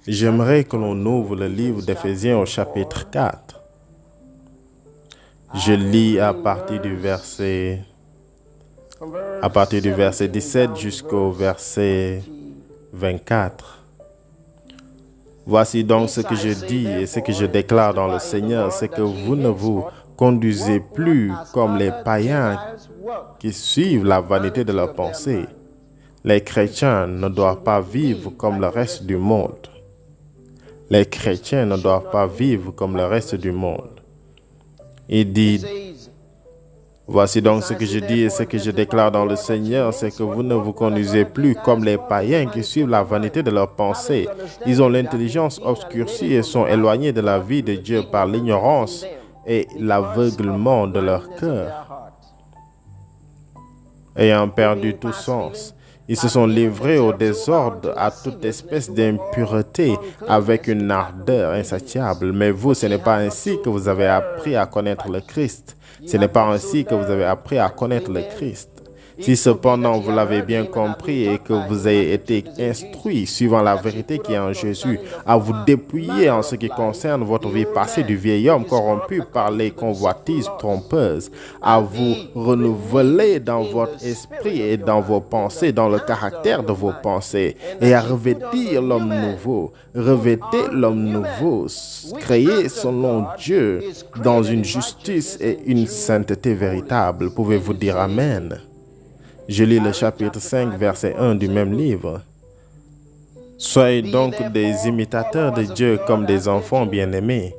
J'aimerais que l'on ouvre le livre d'Éphésiens au chapitre 4. Je lis à partir du verset 17 jusqu'au verset 24. Voici donc ce que je dis et ce que je déclare dans le Seigneur, c'est que vous ne vous conduisez plus comme les païens qui suivent la vanité de leurs pensées. Les chrétiens ne doivent pas vivre comme le reste du monde. Les chrétiens ne doivent pas vivre comme le reste du monde. Il dit, voici donc ce que je dis et ce que je déclare dans le Seigneur, c'est que vous ne vous conduisez plus comme les païens qui suivent la vanité de leurs pensées. Ils ont l'intelligence obscurcie et sont éloignés de la vie de Dieu par l'ignorance et l'aveuglement de leur cœur. Ayant perdu tout sens, ils se sont livrés au désordre, à toute espèce d'impureté, avec une ardeur insatiable. Mais vous, ce n'est pas ainsi que vous avez appris à connaître le Christ. Ce n'est pas ainsi que vous avez appris à connaître le Christ. Si cependant vous l'avez bien compris et que vous avez été instruit suivant la vérité qui est en Jésus, à vous dépouiller en ce qui concerne votre vie passée du vieil homme corrompu par les convoitises trompeuses, à vous renouveler dans votre esprit et dans vos pensées, dans le caractère de vos pensées, et à revêtir l'homme nouveau. Revêtez l'homme nouveau, créé selon Dieu dans une justice et une sainteté véritable. Pouvez-vous dire Amen? Je lis le chapitre 5, verset 1 du même livre. Soyez donc des imitateurs de Dieu comme des enfants bien-aimés.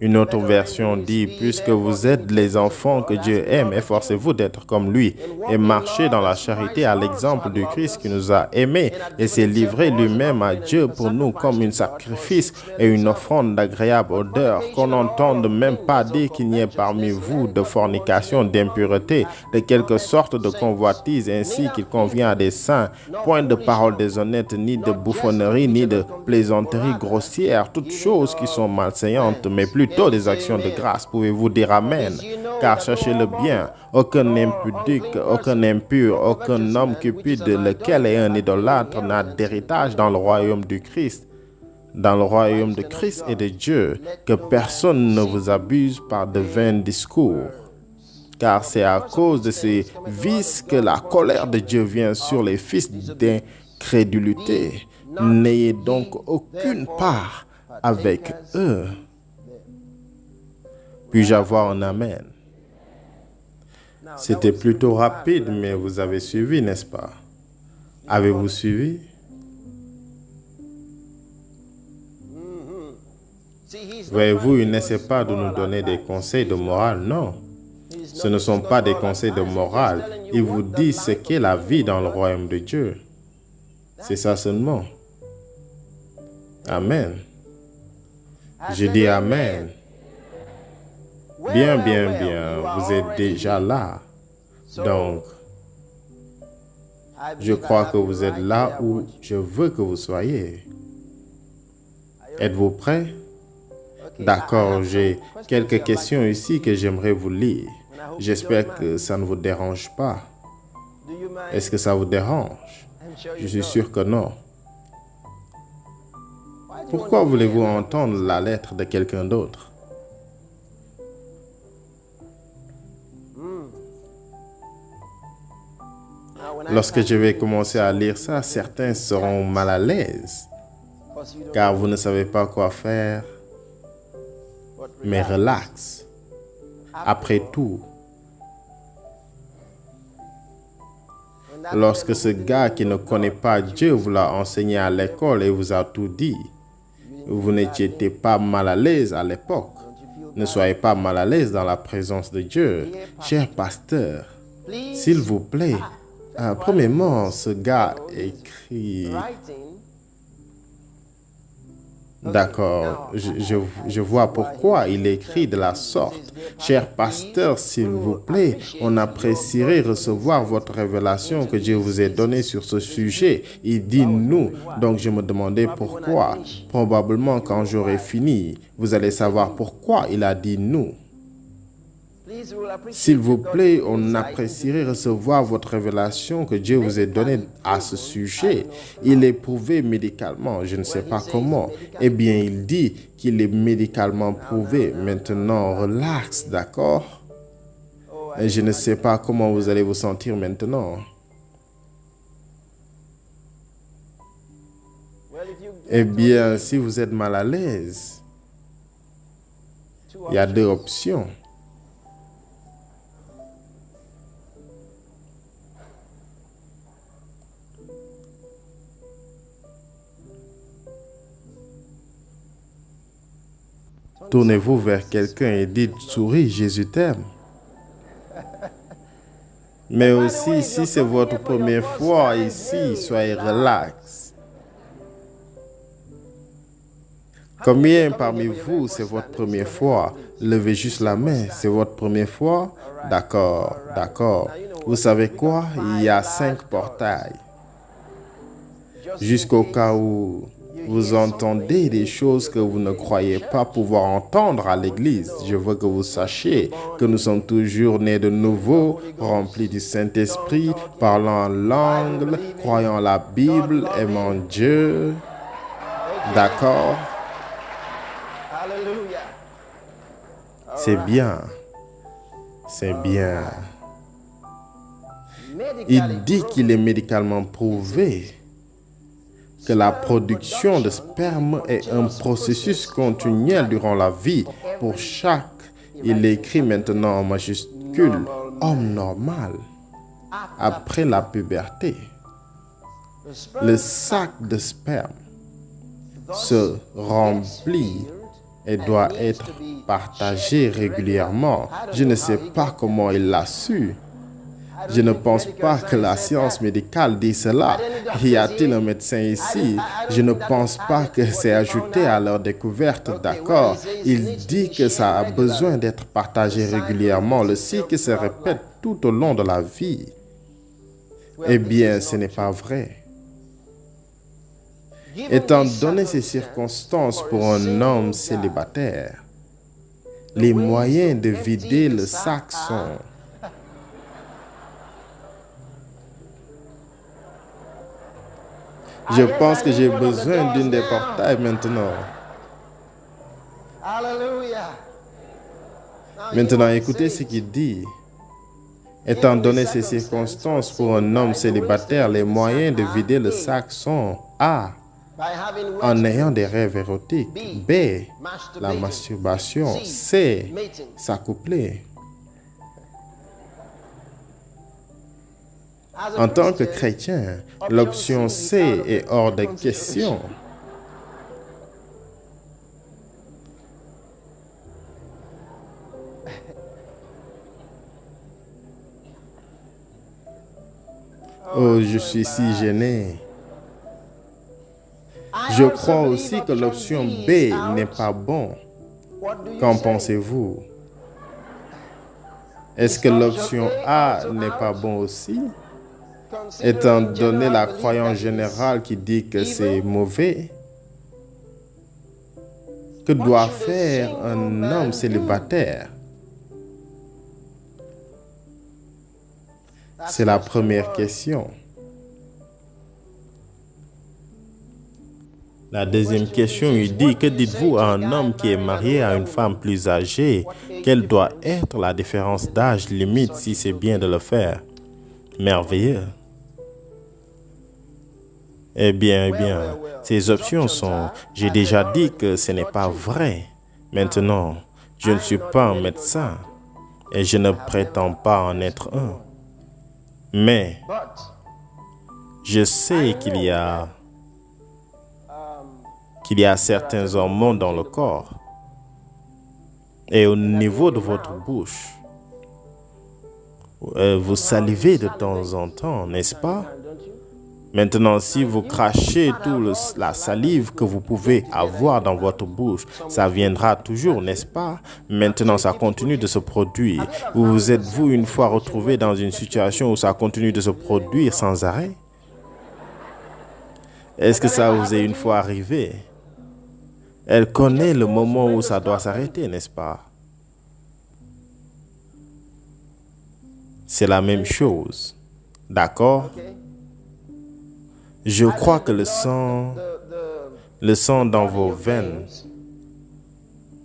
Une autre version dit, puisque vous êtes les enfants que Dieu aime, efforcez-vous d'être comme lui et marchez dans la charité à l'exemple du Christ qui nous a aimés et s'est livré lui-même à Dieu pour nous comme un sacrifice et une offrande d'agréable odeur, qu'on n'entende même pas dire qu'il n'y ait parmi vous de fornication, d'impureté, de quelque sorte de convoitise, ainsi qu'il convient à des saints, point de paroles déshonnêtes, ni de bouffonnerie, ni de plaisanteries grossières, toutes choses qui sont malsaillantes, mais plutôt des actions de grâce. Pouvez-vous dire Amen? Car sachez-le bien, aucun impudique, aucun impur, aucun homme cupide, lequel est un idolâtre, n'a d'héritage dans le royaume du Christ. Dans le royaume de Christ et de Dieu, que personne ne vous abuse par de vains discours. Car c'est à cause de ces vices que la colère de Dieu vient sur les fils d'incrédulité. N'ayez donc aucune part avec eux. Puis-je avoir un Amen? C'était plutôt rapide, mais vous avez suivi, n'est-ce pas? Avez-vous suivi? Voyez-vous, il n'essaie pas de nous donner des conseils de morale, non. Ce ne sont pas des conseils de morale. Il vous dit ce qu'est la vie dans le royaume de Dieu. C'est ça seulement. Amen. Je dis Amen. Bien, bien, bien, vous êtes déjà là. Donc, je crois que vous êtes là où je veux que vous soyez. Êtes-vous prêts? D'accord, j'ai quelques questions ici que j'aimerais vous lire. J'espère que ça ne vous dérange pas. Est-ce que ça vous dérange? Je suis sûr que non. Pourquoi voulez-vous entendre la lettre de quelqu'un d'autre? Lorsque je vais commencer à lire ça, certains seront mal à l'aise, car vous ne savez pas quoi faire. Mais relax. Après tout, lorsque ce gars qui ne connaît pas Dieu vous l'a enseigné à l'école et vous a tout dit, vous n'étiez pas mal à l'aise à l'époque. Ne soyez pas mal à l'aise dans la présence de Dieu. Cher pasteur, s'il vous plaît, premièrement, ce gars écrit... D'accord, je vois pourquoi il écrit de la sorte. Cher pasteur, s'il vous plaît, on apprécierait recevoir votre révélation que Dieu vous ait donnée sur ce sujet. Il dit nous, donc je me demandais pourquoi. Probablement quand j'aurai fini, vous allez savoir pourquoi il a dit nous. S'il vous plaît, on apprécierait recevoir votre révélation que Dieu vous a donnée à ce sujet. Il est prouvé médicalement, je ne sais pas comment. Eh bien, il dit qu'il est médicalement prouvé. Maintenant, relax, d'accord? Et je ne sais pas comment vous allez vous sentir maintenant. Eh bien, si vous êtes mal à l'aise, il y a deux options. Tournez-vous vers quelqu'un et dites, souris, Jésus t'aime. Mais aussi, si c'est votre première fois ici, soyez relax. Combien parmi vous, c'est votre première fois? Levez juste la main, c'est votre première fois? D'accord, d'accord. Vous savez quoi? Il y a 5 portails. Jusqu'au cas où vous entendez des choses que vous ne croyez pas pouvoir entendre à l'église. Je veux que vous sachiez que nous sommes toujours nés de nouveau, remplis du Saint-Esprit, parlant en langue, croyant la Bible, aimant Dieu. D'accord? C'est bien. C'est bien. Il dit qu'il est médicalement prouvé que la production de sperme est un processus continuel durant la vie. Pour chaque, il écrit maintenant en majuscule, homme normal, après la puberté. Le sac de sperme se remplit et doit être partagé régulièrement. Je ne sais pas comment il l'a su. Je ne pense pas que la science médicale dit cela. Y a-t-il un médecin ici? Je ne pense pas que c'est ajouté à leur découverte, d'accord? Il dit que ça a besoin d'être partagé régulièrement. Le cycle se répète tout au long de la vie. Eh bien, ce n'est pas vrai. Étant donné ces circonstances pour un homme célibataire, les moyens de vider le sac sont... Je pense que j'ai besoin d'une des portails maintenant. Maintenant, écoutez ce qu'il dit. Étant donné ces circonstances pour un homme célibataire, les moyens de vider le sac sont A. En ayant des rêves érotiques. B. La masturbation. C. S'accoupler. En tant que chrétien, l'option C est hors de question. Oh, je suis si gêné. Je crois aussi que l'option B n'est pas bon. Qu'en pensez-vous? Est-ce que l'option A n'est pas bon aussi? Étant donné la croyance générale qui dit que c'est mauvais, que doit faire un homme célibataire? C'est la première question. La deuxième question, il dit, que dites-vous à un homme qui est marié à une femme plus âgée? Quelle doit être la différence d'âge limite si c'est bien de le faire? Merveilleux. Eh bien, ces options sont, j'ai déjà dit que ce n'est pas vrai. Maintenant, je ne suis pas un médecin et je ne prétends pas en être un. Mais, je sais qu'il y a certains hormones dans le corps et au niveau de votre bouche. Vous salivez de temps en temps, n'est-ce pas? Maintenant, si vous crachez toute la salive que vous pouvez avoir dans votre bouche, ça viendra toujours, n'est-ce pas? Maintenant, ça continue de se produire. Vous êtes-vous une fois retrouvé dans une situation où ça continue de se produire sans arrêt? Est-ce que ça vous est une fois arrivé? Elle connaît le moment où ça doit s'arrêter, n'est-ce pas? c'est la même chose. D'accord? Je crois que le sang dans vos veines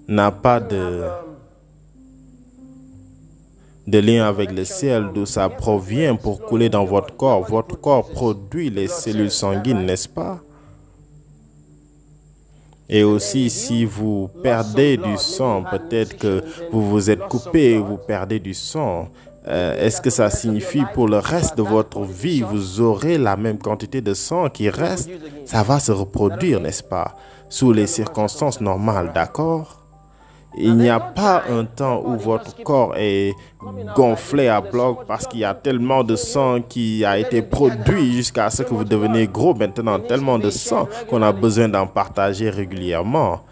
n'a pas de lien avec le ciel d'où ça provient pour couler dans votre corps. Votre corps produit les cellules sanguines, n'est-ce pas? Et aussi, si vous perdez du sang, peut-être que vous vous êtes coupé et vous perdez du sang. Est-ce que ça signifie pour le reste de votre vie, vous aurez la même quantité de sang qui reste? Ça va se reproduire, n'est-ce pas? Sous les circonstances normales, d'accord? Il n'y a pas un temps où votre corps est gonflé à bloc parce qu'il y a tellement de sang qui a été produit jusqu'à ce que vous deveniez gros maintenant, tellement de sang qu'on a besoin d'en partager régulièrement.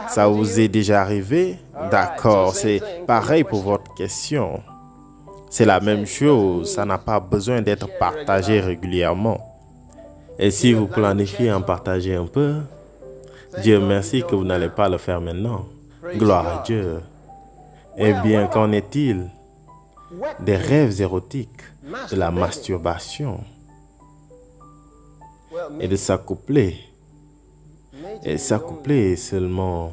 Ça vous est déjà arrivé? D'accord, c'est pareil pour votre question. C'est la même chose, ça n'a pas besoin d'être partagé régulièrement. Et si vous planifiez en partager un peu, Dieu merci que vous n'allez pas le faire maintenant. Gloire à Dieu. Eh bien, qu'en est-il des rêves érotiques, de la masturbation et de s'accoupler? Et s'accoupler seulement.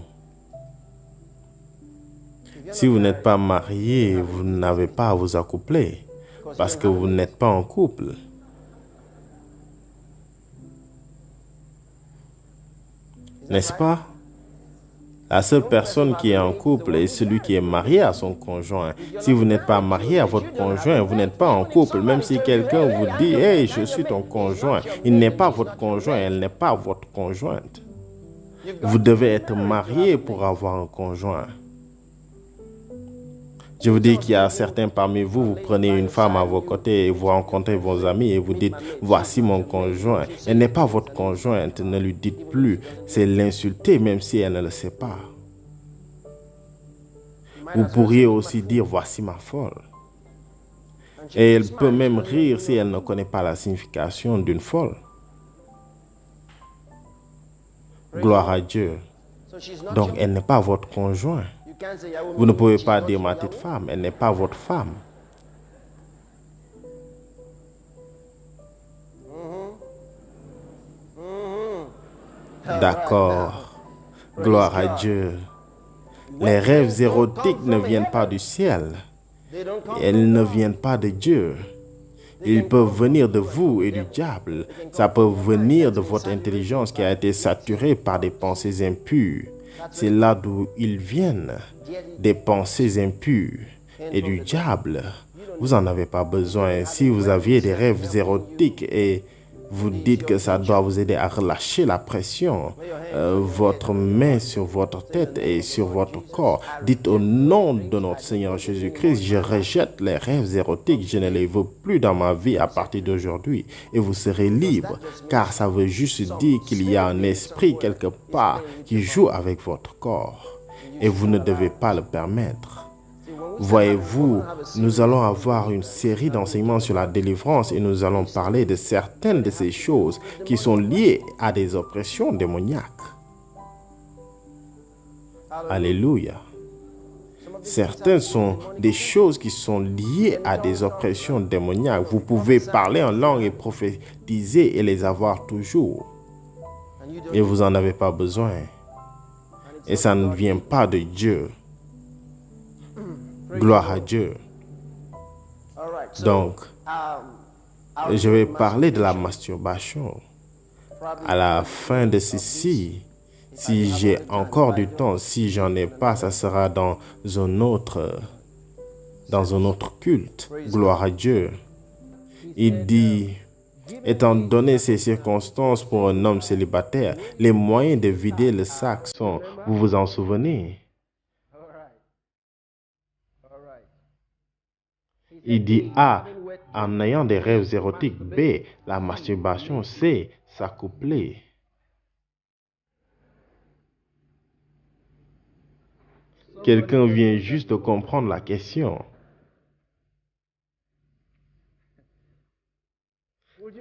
Si vous n'êtes pas marié, vous n'avez pas à vous accoupler parce que vous n'êtes pas en couple. N'est-ce pas? La seule personne qui est en couple est celui qui est marié à son conjoint. Si vous n'êtes pas marié à votre conjoint, vous n'êtes pas en couple. Même si quelqu'un vous dit « Hey, je suis ton conjoint », il n'est pas votre conjoint, elle n'est pas votre conjointe. Vous devez être marié pour avoir un conjoint. Je vous dis qu'il y a certains parmi vous, vous prenez une femme à vos côtés et vous rencontrez vos amis et vous dites « Voici mon conjoint ». Elle n'est pas votre conjointe, ne lui dites plus. C'est l'insulter même si elle ne le sait pas. Vous pourriez aussi dire « Voici ma folle ». Et elle peut même rire si elle ne connaît pas la signification d'une folle. Gloire à Dieu. Donc, elle n'est pas votre conjoint. Vous ne pouvez pas dire ma petite femme, elle n'est pas votre femme. D'accord. Gloire à Dieu. Les rêves érotiques ne viennent pas du ciel. Elles ne viennent pas de Dieu. Ils peuvent venir de vous et du diable. Ça peut venir de votre intelligence qui a été saturée par des pensées impures. C'est là d'où ils viennent, des pensées impures et du diable. Vous n'en avez pas besoin. Si vous aviez des rêves érotiques et vous dites que ça doit vous aider à relâcher la pression, votre main sur votre tête et sur votre corps, dites au nom de notre Seigneur Jésus-Christ, je rejette les rêves érotiques, je ne les veux plus dans ma vie à partir d'aujourd'hui et vous serez libre, car ça veut juste dire qu'il y a un esprit quelque part qui joue avec votre corps et vous ne devez pas le permettre. Voyez-vous, nous allons avoir une série d'enseignements sur la délivrance et nous allons parler de certaines de ces choses qui sont liées à des oppressions démoniaques. Alléluia. Certaines sont des choses qui sont liées à des oppressions démoniaques. Vous pouvez parler en langue et prophétiser et les avoir toujours. Et vous n'en avez pas besoin. Et ça ne vient pas de Dieu. Gloire à Dieu. Donc, je vais parler de la masturbation. À la fin de ceci, si j'ai encore du temps, si j'en ai pas, ça sera dans un autre culte. Gloire à Dieu. Il dit, étant donné ces circonstances pour un homme célibataire, les moyens de vider le sac sont, vous vous en souvenez? Il dit A, en ayant des rêves érotiques. B, la masturbation. C, s'accoupler. Quelqu'un vient juste de comprendre la question.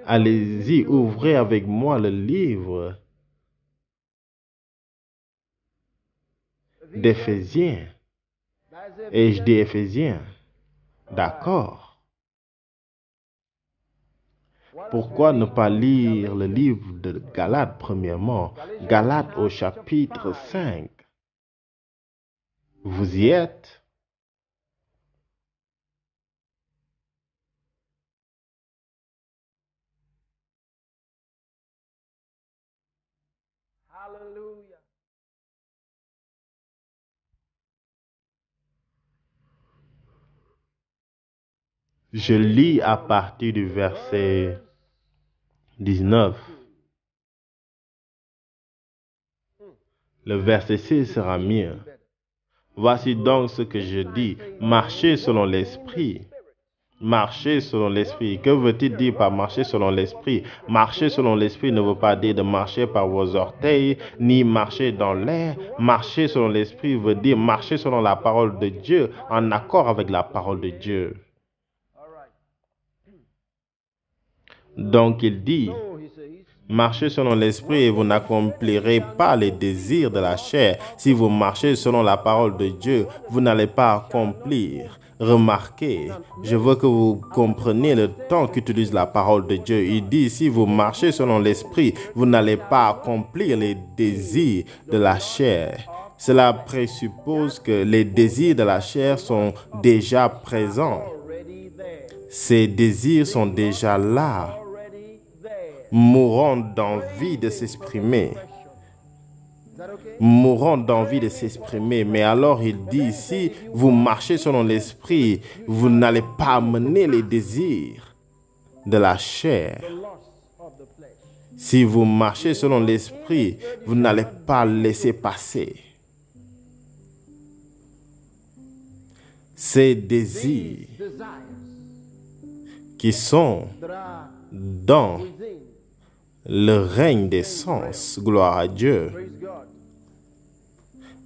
Allez-y, ouvrez avec moi le livre d'Éphésiens. Et je dis Éphésiens. D'accord. Pourquoi ne pas lire le livre de Galates premièrement? Galates au chapitre 5. Vous y êtes? Je lis à partir du verset 19. Le verset 6 sera mieux. Voici donc ce que je dis. Marchez selon l'esprit. Marcher selon l'esprit. Que veut-il dire par marcher selon l'esprit? Marcher selon l'esprit ne veut pas dire de marcher par vos orteils, ni marcher dans l'air. Marcher selon l'esprit veut dire marcher selon la parole de Dieu, en accord avec la parole de Dieu. Donc il dit, marchez selon l'esprit et vous n'accomplirez pas les désirs de la chair. Si vous marchez selon la parole de Dieu, vous n'allez pas accomplir. Remarquez, je veux que vous compreniez le temps qu'utilise la parole de Dieu. Il dit, si vous marchez selon l'esprit, vous n'allez pas accomplir les désirs de la chair. Cela présuppose que les désirs de la chair sont déjà présents. Ces désirs sont déjà là, mourant d'envie de s'exprimer. Mourant d'envie de s'exprimer. Mais alors il dit, si vous marchez selon l'esprit, vous n'allez pas mener les désirs de la chair. Si vous marchez selon l'esprit, vous n'allez pas laisser passer ces désirs qui sont dans le règne des sens. Gloire à Dieu.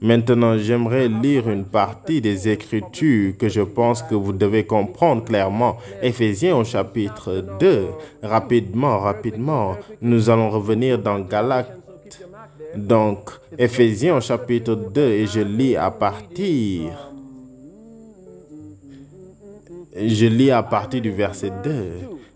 Maintenant, j'aimerais lire une partie des Écritures que je pense que vous devez comprendre clairement. Éphésiens au chapitre 2. Rapidement. Nous allons revenir dans Galates. Donc, Éphésiens au chapitre 2 et je lis à partir du verset 2.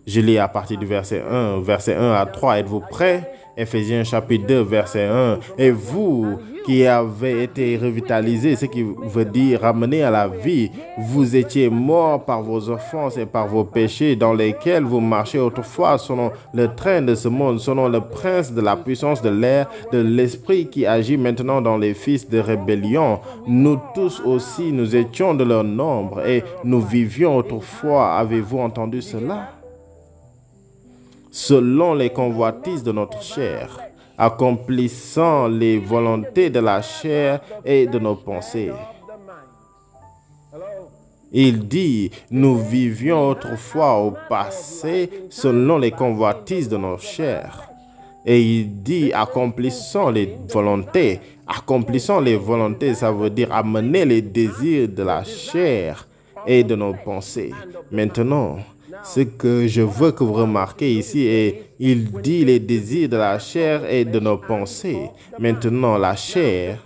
Je lis à partir du verset 1, verset 1 à 3. Êtes-vous prêts? Éphésiens chapitre 2, verset 1. Et vous qui avez été revitalisés, ce qui veut dire ramenés à la vie, vous étiez morts par vos offenses et par vos péchés dans lesquels vous marchez autrefois selon le train de ce monde, selon le prince de la puissance de l'air, de l'esprit qui agit maintenant dans les fils de rébellion. Nous tous aussi, nous étions de leur nombre et nous vivions autrefois. Avez-vous entendu cela? Selon les convoitises de notre chair, accomplissant les volontés de la chair et de nos pensées. Il dit, nous vivions autrefois au passé selon les convoitises de nos chairs. Et il dit, accomplissant les volontés. Accomplissant les volontés, ça veut dire amener les désirs de la chair et de nos pensées. Maintenant, ce que je veux que vous remarquez ici est, il dit les désirs de la chair et de nos pensées. Maintenant, la chair,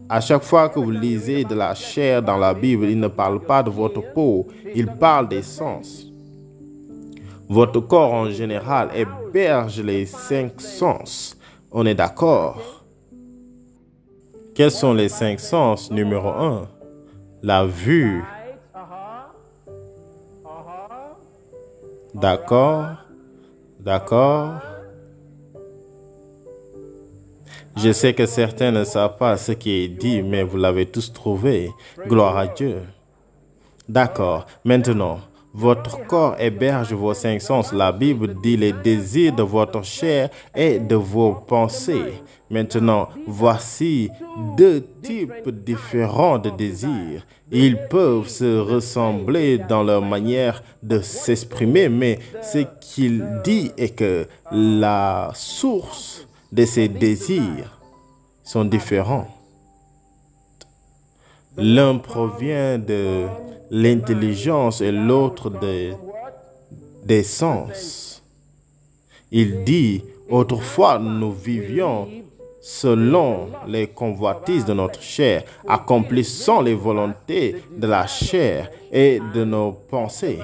à chaque fois que vous lisez de la chair dans la Bible, il ne parle pas de votre peau, il parle des sens. Votre corps en général héberge les 5 sens. On est d'accord? Quels sont les 5 sens? Numéro 1, la vue. D'accord. Je sais que certains ne savent pas ce qui est dit, mais vous l'avez tous trouvé. Gloire à Dieu. D'accord. Maintenant, votre corps héberge vos 5 sens. La Bible dit les désirs de votre chair et de vos pensées. Maintenant, voici 2 types différents de désirs. Ils peuvent se ressembler dans leur manière de s'exprimer, mais ce qu'il dit est que la source de ces désirs sont différents. L'un provient de l'intelligence et l'autre des sens. Il dit, autrefois nous vivions selon les convoitises de notre chair, accomplissant les volontés de la chair et de nos pensées.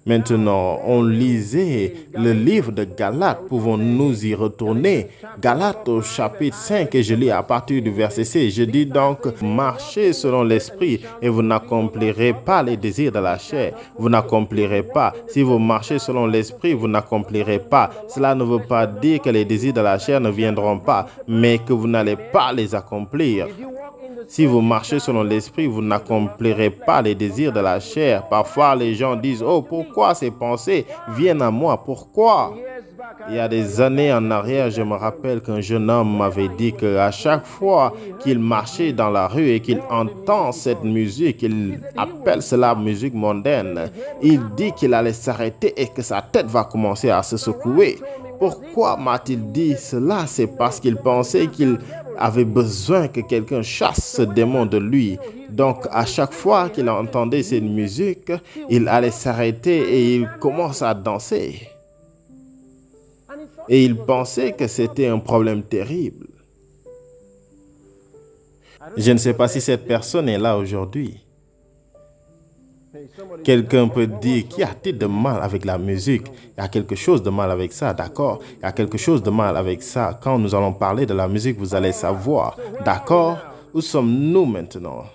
Maintenant, on lisait le livre de Galates. Pouvons-nous y retourner? Galates au chapitre 5, et je lis à partir du verset 6. Je dis donc, marchez selon l'esprit et vous n'accomplirez pas les désirs de la chair. Vous n'accomplirez pas. Si vous marchez selon l'esprit, vous n'accomplirez pas. Cela ne veut pas dire que les désirs de la chair ne viendront pas, mais que vous n'allez pas les accomplir. Si vous marchez selon l'esprit, vous n'accomplirez pas les désirs de la chair. Parfois, les gens disent, oh, pourquoi ces pensées viennent à moi? Pourquoi? Il y a des années en arrière, je me rappelle qu'un jeune homme m'avait dit qu'à chaque fois qu'il marchait dans la rue et qu'il entend cette musique, il appelle cela musique mondaine, il dit qu'il allait s'arrêter et que sa tête va commencer à se secouer. Pourquoi m'a-t-il dit cela? C'est parce qu'il pensait qu'il avait besoin que quelqu'un chasse ce démon de lui. Donc, à chaque fois qu'il entendait cette musique, il allait s'arrêter et il commence à danser. Et il pensait que c'était un problème terrible. Je ne sais pas si cette personne est là aujourd'hui. Quelqu'un peut dire, qu'y a-t-il de mal avec la musique? Il y a quelque chose de mal avec ça, d'accord? Il y a quelque chose de mal avec ça. Quand nous allons parler de la musique, vous allez savoir, d'accord? Où sommes-nous maintenant?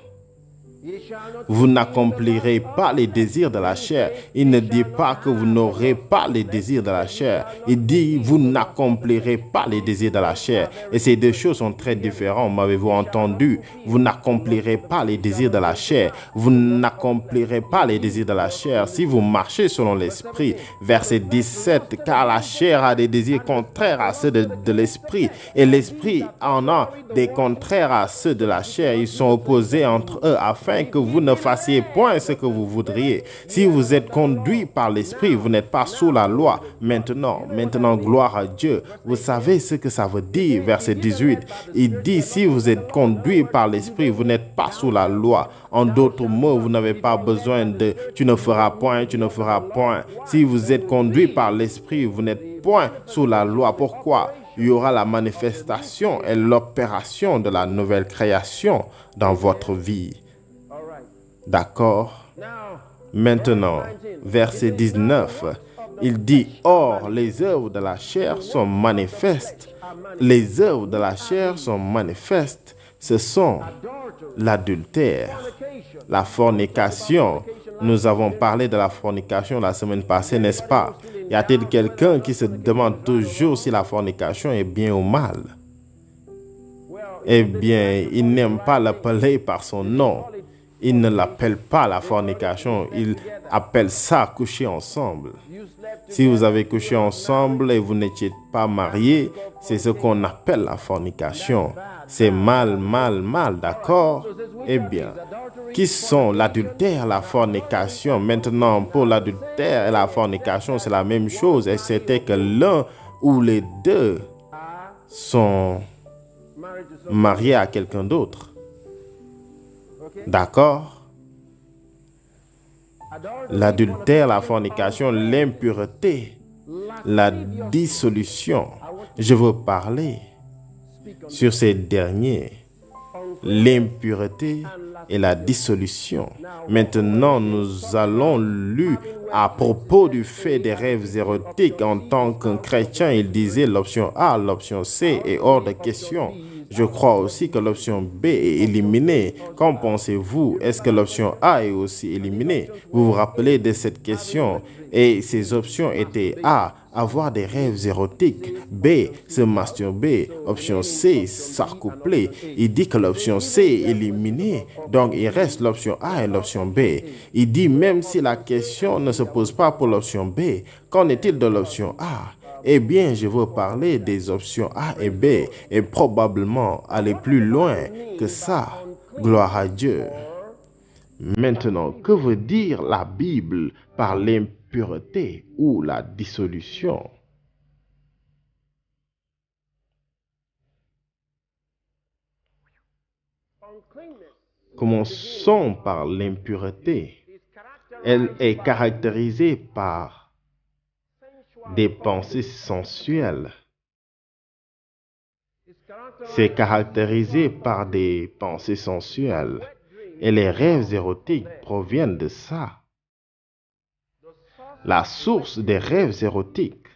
Vous n'accomplirez pas les désirs de la chair. Il ne dit pas que vous n'aurez pas les désirs de la chair. Il dit, vous n'accomplirez pas les désirs de la chair. Et ces deux choses sont très différentes. M'avez-vous entendu? Vous n'accomplirez pas les désirs de la chair. Vous n'accomplirez pas les désirs de la chair si vous marchez selon l'esprit. Verset 17, car la chair a des désirs contraires à ceux de l'esprit. Et l'esprit en a des contraires à ceux de la chair. Ils sont opposés entre eux afin que vous ne fassiez point ce que vous voudriez. Si vous êtes conduit par l'esprit, vous n'êtes pas sous la loi. Maintenant, gloire à Dieu. Vous savez ce que ça veut dire, verset 18. Il dit, si vous êtes conduit par l'esprit, vous n'êtes pas sous la loi. En d'autres mots, vous n'avez pas besoin de « tu ne feras point, tu ne feras point ». Si vous êtes conduit par l'esprit, vous n'êtes point sous la loi. Pourquoi? Il y aura la manifestation et l'opération de la nouvelle création dans votre vie. D'accord? Maintenant, verset 19, il dit, or, les œuvres de la chair sont manifestes. Les œuvres de la chair sont manifestes. Ce sont l'adultère, la fornication. Nous avons parlé de la fornication la semaine passée, n'est-ce pas? Y a-t-il quelqu'un qui se demande toujours si la fornication est bien ou mal? Eh bien, il n'aime pas l'appeler par son nom. Il ne l'appelle pas la fornication, il appelle ça coucher ensemble. Si vous avez couché ensemble et vous n'étiez pas mariés, c'est ce qu'on appelle la fornication. C'est mal, d'accord? Eh bien, qui sont l'adultère, la fornication? Maintenant, pour l'adultère et la fornication, c'est la même chose. Et c'était que l'un ou les deux sont mariés à quelqu'un d'autre. D'accord? L'adultère, la fornication, l'impureté, la dissolution. Je veux parler sur ces derniers. L'impureté et la dissolution. Maintenant, nous allons lire à propos du fait des rêves érotiques. En tant qu'un chrétien, il disait l'option A, l'option C est hors de question. Je crois aussi que l'option B est éliminée. Qu'en pensez-vous? Est-ce que l'option A est aussi éliminée? Vous vous rappelez de cette question? Et ces options étaient A, avoir des rêves érotiques, B, se masturber, option C, s'accoupler. Il dit que l'option C est éliminée, donc il reste l'option A et l'option B. Il dit même si la question ne se pose pas pour l'option B, qu'en est-il de l'option A? Eh bien, je veux parler des options A et B et probablement aller plus loin que ça. Gloire à Dieu. Maintenant, que veut dire la Bible par l'impureté ou la dissolution? Commençons par l'impureté. Elle est caractérisée par des pensées sensuelles. C'est caractérisé par des pensées sensuelles. Et les rêves érotiques proviennent de ça. La source des rêves érotiques,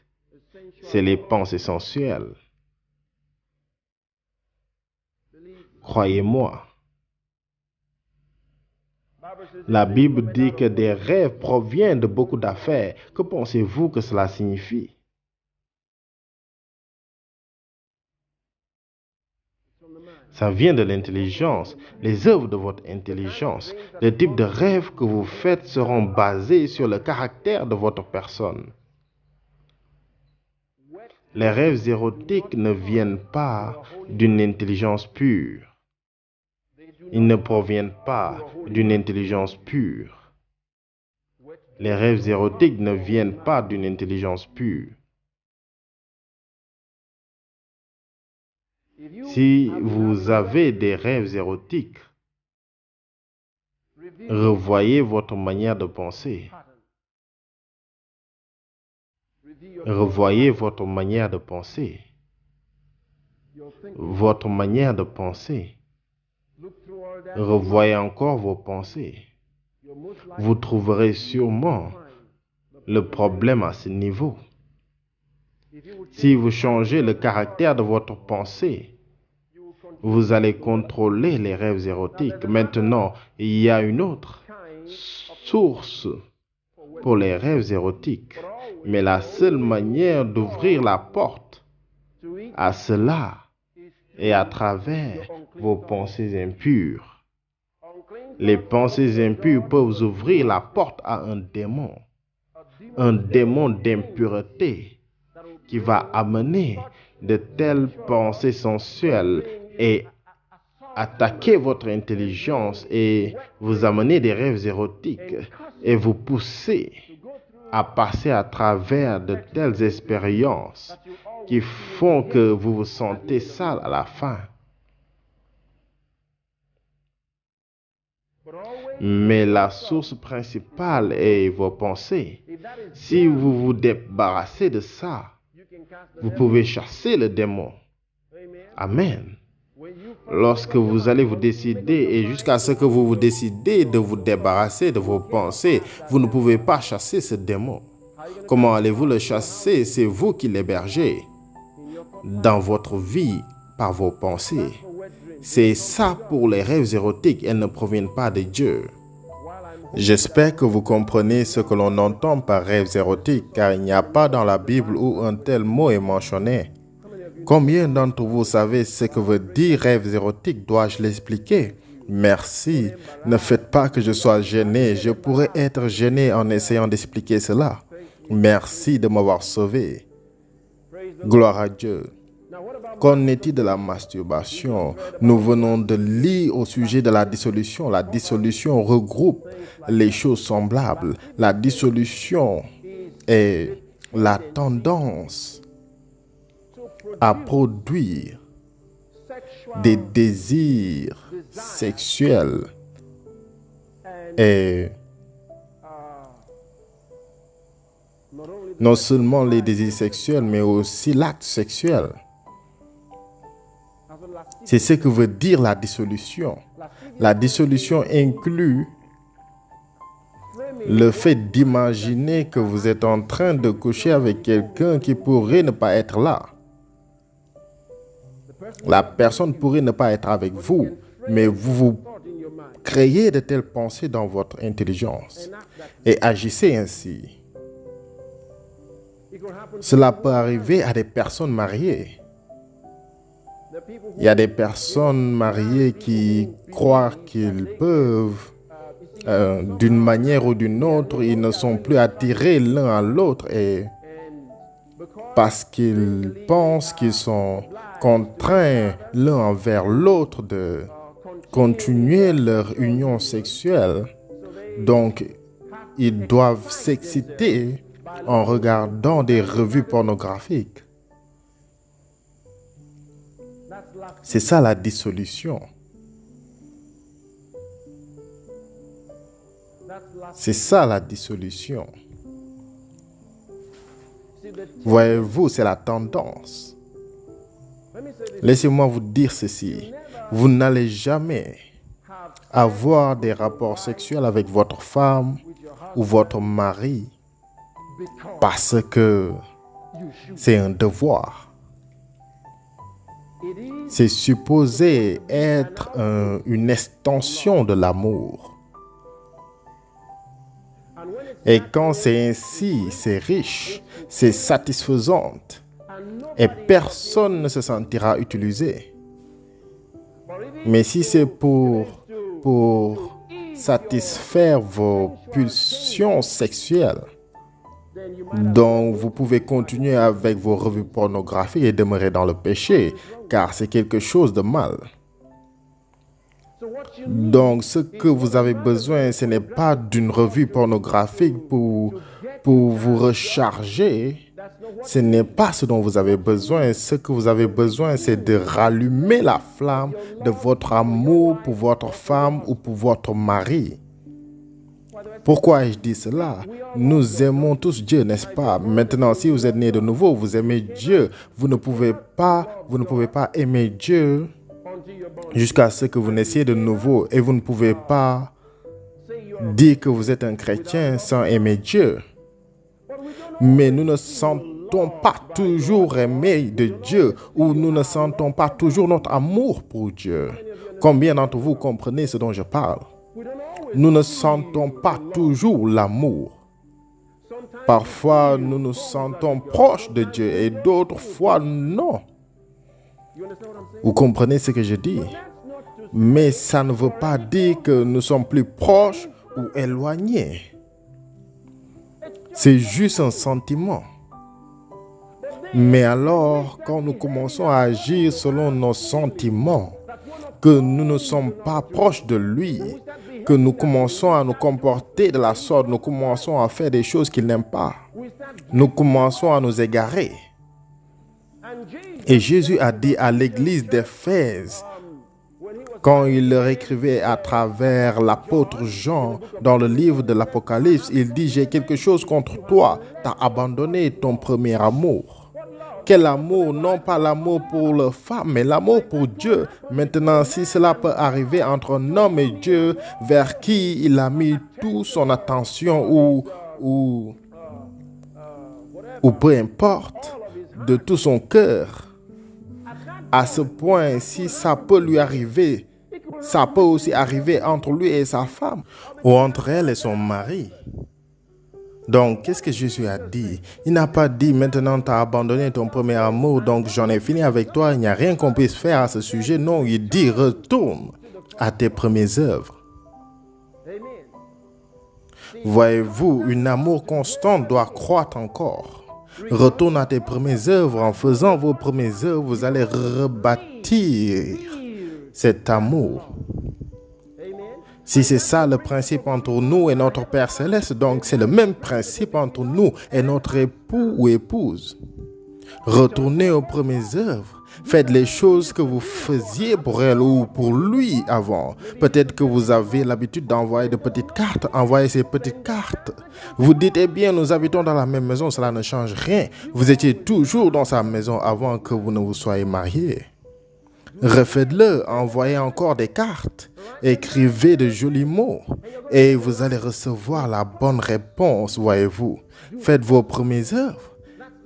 c'est les pensées sensuelles. Croyez-moi. La Bible dit que des rêves proviennent de beaucoup d'affaires. Que pensez-vous que cela signifie? Ça vient de l'intelligence, les œuvres de votre intelligence. Les types de rêves que vous faites seront basés sur le caractère de votre personne. Les rêves érotiques ne viennent pas d'une intelligence pure. Ils ne proviennent pas d'une intelligence pure. Les rêves érotiques ne viennent pas d'une intelligence pure. Si vous avez des rêves érotiques, revoyez votre manière de penser. Revoyez votre manière de penser. Votre manière de penser. Revoyez encore vos pensées. Vous trouverez sûrement le problème à ce niveau. Si vous changez le caractère de votre pensée, vous allez contrôler les rêves érotiques. Maintenant, il y a une autre source pour les rêves érotiques. Mais la seule manière d'ouvrir la porte à cela est à travers vos pensées impures. Les pensées impures peuvent ouvrir la porte à un démon d'impureté qui va amener de telles pensées sensuelles et attaquer votre intelligence et vous amener des rêves érotiques et vous pousser à passer à travers de telles expériences qui font que vous vous sentez sale à la fin. Mais la source principale est vos pensées. Si vous vous débarrassez de ça, vous pouvez chasser le démon. Amen. Lorsque vous allez vous décider et jusqu'à ce que vous vous décidez de vous débarrasser de vos pensées, vous ne pouvez pas chasser ce démon. Comment allez-vous le chasser? C'est vous qui l'hébergez dans votre vie par vos pensées. C'est ça pour les rêves érotiques, elles ne proviennent pas de Dieu. J'espère que vous comprenez ce que l'on entend par rêves érotiques, car il n'y a pas dans la Bible où un tel mot est mentionné. Combien d'entre vous savez ce que veut dire rêves érotiques? Dois-je l'expliquer? Merci. Ne faites pas que je sois gêné. Je pourrais être gêné en essayant d'expliquer cela. Merci de m'avoir sauvé. Gloire à Dieu. Qu'en est-il de la masturbation? Nous venons de lire au sujet de la dissolution. La dissolution regroupe les choses semblables. La dissolution est la tendance à produire des désirs sexuels et non seulement les désirs sexuels, mais aussi l'acte sexuel. C'est ce que veut dire la dissolution. La dissolution inclut le fait d'imaginer que vous êtes en train de coucher avec quelqu'un qui pourrait ne pas être là. La personne pourrait ne pas être avec vous, mais vous créez de telles pensées dans votre intelligence et agissez ainsi. Cela peut arriver à des personnes mariées. Il y a des personnes mariées qui croient qu'ils peuvent, d'une manière ou d'une autre, ils ne sont plus attirés l'un à l'autre et parce qu'ils pensent qu'ils sont contraints l'un envers l'autre de continuer leur union sexuelle. Donc, ils doivent s'exciter en regardant des revues pornographiques. C'est ça la dissolution. C'est ça la dissolution. Voyez-vous, c'est la tendance. Laissez-moi vous dire ceci. Vous n'allez jamais avoir des rapports sexuels avec votre femme ou votre mari parce que c'est un devoir. C'est supposé être une extension de l'amour. Et quand c'est ainsi, c'est riche, c'est satisfaisant et personne ne se sentira utilisé. Mais si c'est pour satisfaire vos pulsions sexuelles, donc vous pouvez continuer avec vos revues pornographiques et demeurer dans le péché, car c'est quelque chose de mal. Donc ce que vous avez besoin, ce n'est pas d'une revue pornographique pour vous recharger. Ce n'est pas ce dont vous avez besoin. Ce que vous avez besoin, c'est de rallumer la flamme de votre amour pour votre femme ou pour votre mari. Pourquoi ai-je dit cela? Nous aimons tous Dieu, n'est-ce pas? Maintenant, si vous êtes né de nouveau, vous aimez Dieu. Vous ne pouvez pas aimer Dieu jusqu'à ce que vous naissiez de nouveau. Et vous ne pouvez pas dire que vous êtes un chrétien sans aimer Dieu. Mais nous ne sentons pas toujours aimer de Dieu ou nous ne sentons pas toujours notre amour pour Dieu. Combien d'entre vous comprenez ce dont je parle? Nous ne sentons pas toujours l'amour. Parfois, nous nous sentons proches de Dieu et d'autres fois, non. Vous comprenez ce que je dis? Mais ça ne veut pas dire que nous sommes plus proches ou éloignés. C'est juste un sentiment. Mais alors, quand nous commençons à agir selon nos sentiments, que nous ne sommes pas proches de lui, que nous commençons à nous comporter de la sorte, nous commençons à faire des choses qu'il n'aime pas, nous commençons à nous égarer. Et Jésus a dit à l'église d'Éphèse, quand il leur écrivait à travers l'apôtre Jean dans le livre de l'Apocalypse, il dit « J'ai quelque chose contre toi, tu as abandonné ton premier amour. » Quel amour? Non pas l'amour pour la femme, mais l'amour pour Dieu. Maintenant, si cela peut arriver entre un homme et Dieu, vers qui il a mis toute son attention ou peu importe, de tout son cœur, à ce point, si ça peut lui arriver, ça peut aussi arriver entre lui et sa femme, ou entre elle et son mari. Donc, qu'est-ce que Jésus a dit? Il n'a pas dit, maintenant tu as abandonné ton premier amour, donc j'en ai fini avec toi, il n'y a rien qu'on puisse faire à ce sujet. Non, il dit, retourne à tes premières œuvres. Voyez-vous, un amour constant doit croître encore. Retourne à tes premières œuvres. En faisant vos premières œuvres, vous allez rebâtir cet amour. Si c'est ça le principe entre nous et notre Père Céleste, donc c'est le même principe entre nous et notre époux ou épouse. Retournez aux premières œuvres. Faites les choses que vous faisiez pour elle ou pour lui avant. Peut-être que vous avez l'habitude d'envoyer de petites cartes. Envoyez ces petites cartes. Vous dites, eh bien, nous habitons dans la même maison, cela ne change rien. Vous étiez toujours dans sa maison avant que vous ne vous soyez mariés. Refaites-le, envoyez encore des cartes, écrivez de jolis mots et vous allez recevoir la bonne réponse, voyez-vous. Faites vos premières œuvres.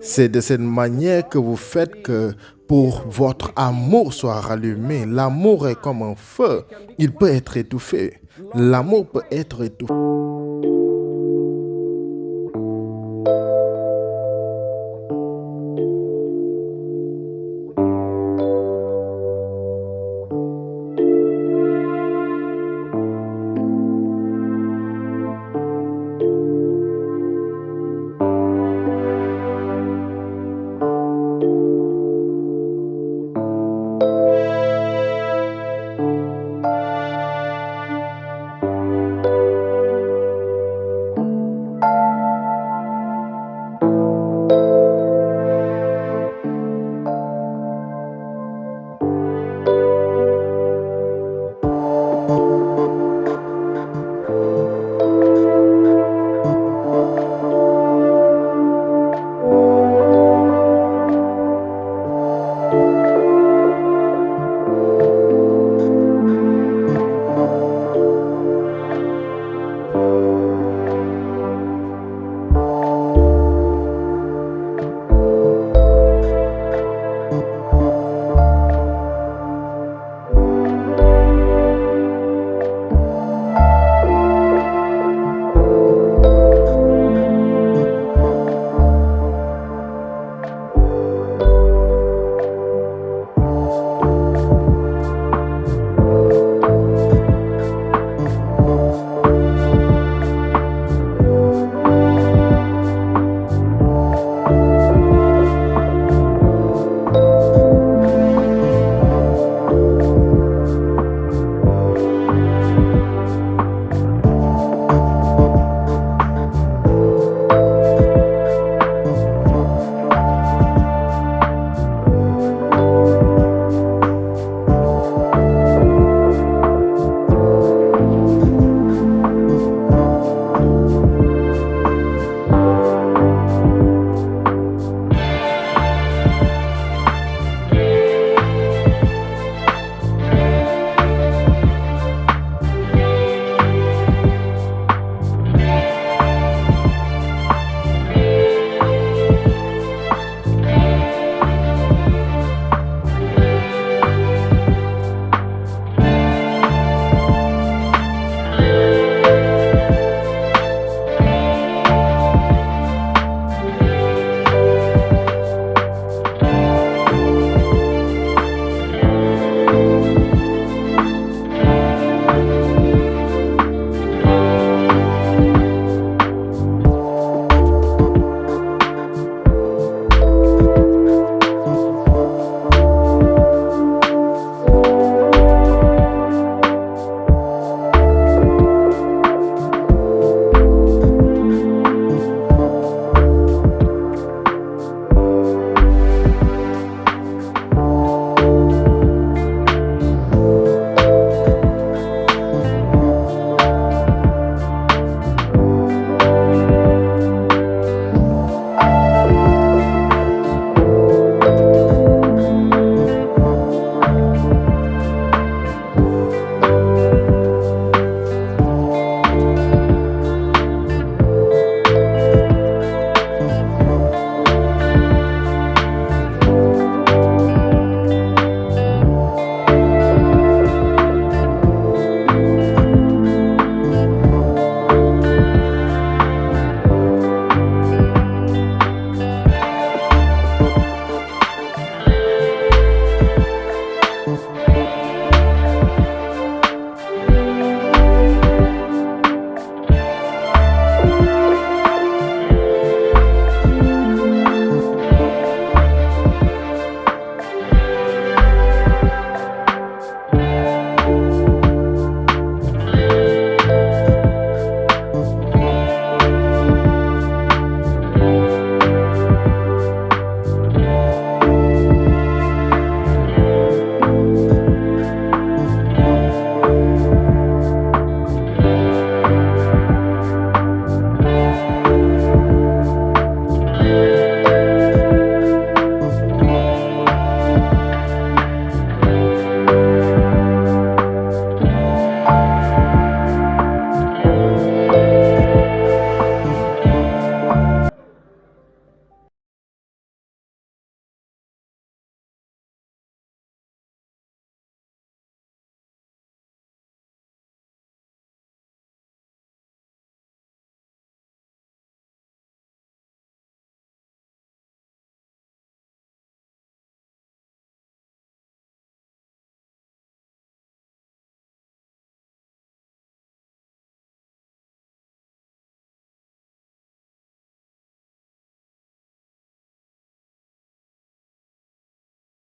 C'est de cette manière que vous faites que pour votre amour soit rallumé. L'amour est comme un feu, il peut être étouffé. L'amour peut être étouffé.